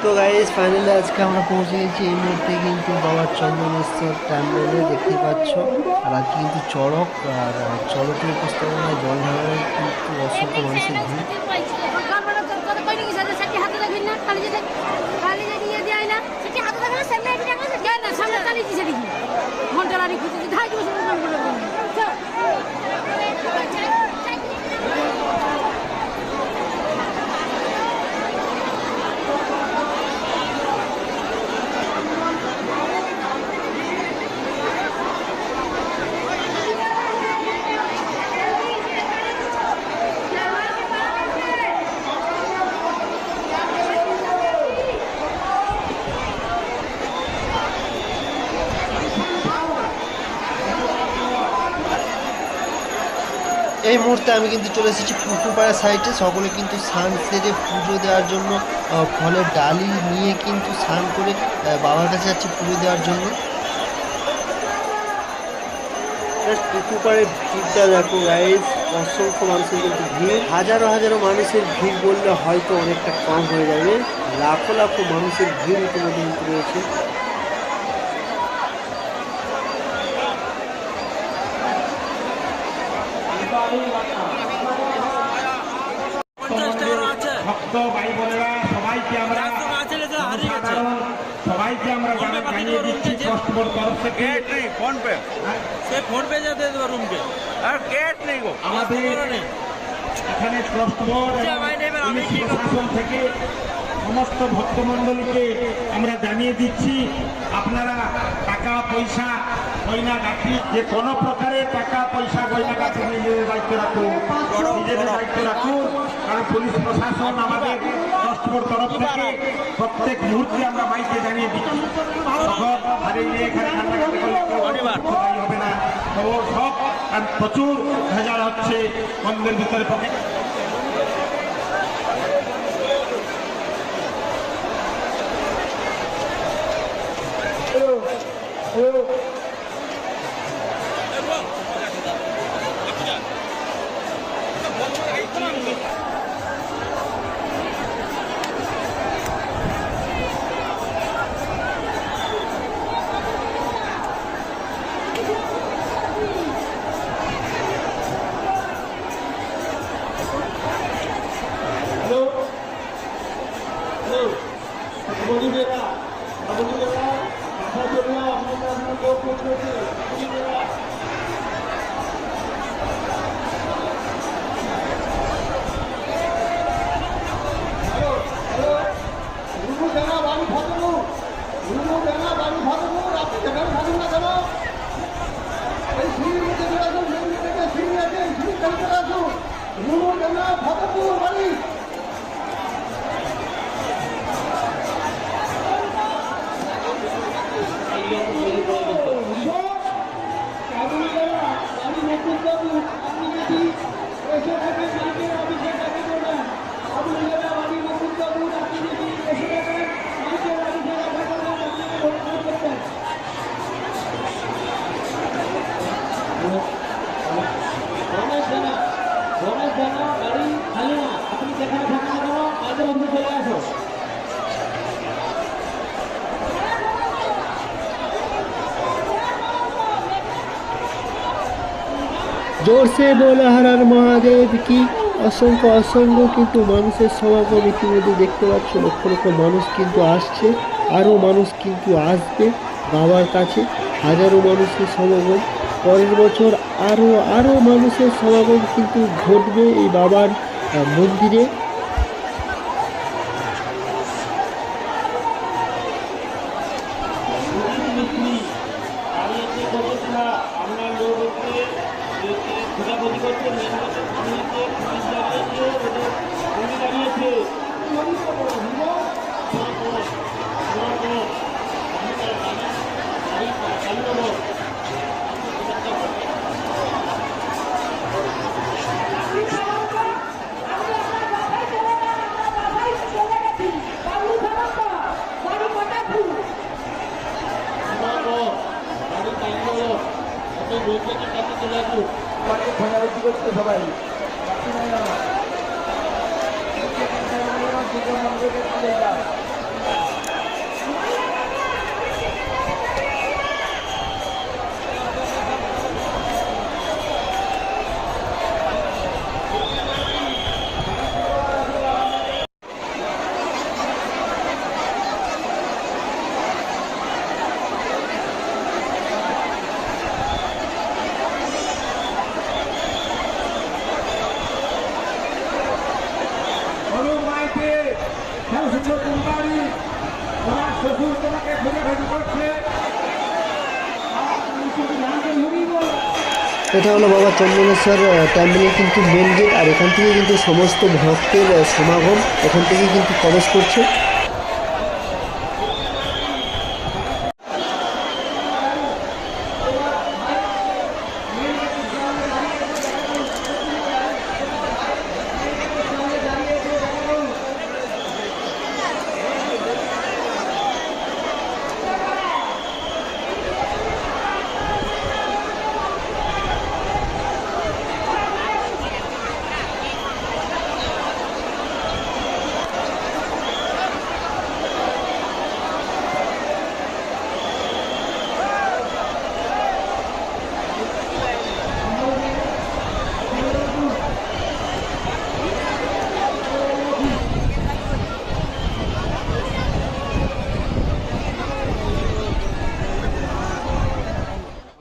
তো guys finally আজকে আমরা পৌঁছে গেছি এই মুহূর্তে কিন্তু বাবার চন্দনেশ্বর প্যান্ডেলে দেখতে পাচ্ছ। আর আজকে কিন্তু চড়ক আর চড়কের উপস্থাপনায় জল ঢালার কিন্তু অসংখ্য মানুষের ভিড়। এই মুহূর্তে আমি কিন্তু চলে এসেছি পুকুরপাড়া সাইডে। সকলে কিন্তু স্নান সেরে পুজো দেওয়ার জন্য ফলের ডালি নিয়ে কিন্তু স্নান করে বাবার কাছে যাচ্ছে পুজো দেওয়ার জন্য। পুকুরপাড়ের ভিড়টা দেখো গাইস, অসংখ্য মানুষের কিন্তু ভিড়, হাজারো হাজারো মানুষের ভিড় বললে হয়তো অনেকটা কম হয়ে যাবে। লাখো লাখো মানুষের ভিড় ইতিমধ্যে কিন্তু রয়েছে। ভক্ত ভাই বোনেরা সবাইকে আমরা জানিয়ে দিচ্ছি ট্রাস্টবোর্ড তরফ থেকে আমাদের এখানে ট্রাস্টবোর্ড প্রশাসন থেকে সমস্ত ভক্তমণ্ডলীকে আমরা জানিয়ে দিচ্ছি, আপনারা টাকা পয়সা গয়না গাঠি যে কোনো প্রকারের টাকা পয়সা গয়না গাঠি নিজেদের দায়িত্ব রাখুন, নিজেদের দায়িত্ব রাখুন। কারণ পুলিশ প্রশাসন আমাদের ট্রাস্টবোর্ড তরফ থেকে প্রত্যেক মুহূর্তে আমরা মাইকে জানিয়ে দিচ্ছি, এখানে কান্নাকাটি করলে হবে না। তো সব প্রচুর ভেজাল হচ্ছে মন্দির ভিতরে। जोर से बोला हर हर महादेव की। অসংখ্য অসংখ্য কিন্তু মানুষের সমাগম ইতিমধ্যে দেখতে পাচ্ছ, লক্ষ লক্ষ মানুষ কিন্তু আসছে, আরও মানুষ কিন্তু আসবে বাবার কাছে, হাজারো মানুষের সমাগম। পরের বছর আরও মানুষের সমাগম কিন্তু ঘটবে এই বাবার মন্দিরে। সবাই শ্বশুর তোমাকে খোঁজাখুঁজি করছে। এটা হলো বাবা চন্দনেশ্বর টেম্পলের কিন্তু মেন গেট, আর এখান থেকে কিন্তু সমস্ত ভক্তের সমাগম এখান থেকে কিন্তু প্রবেশ করছে।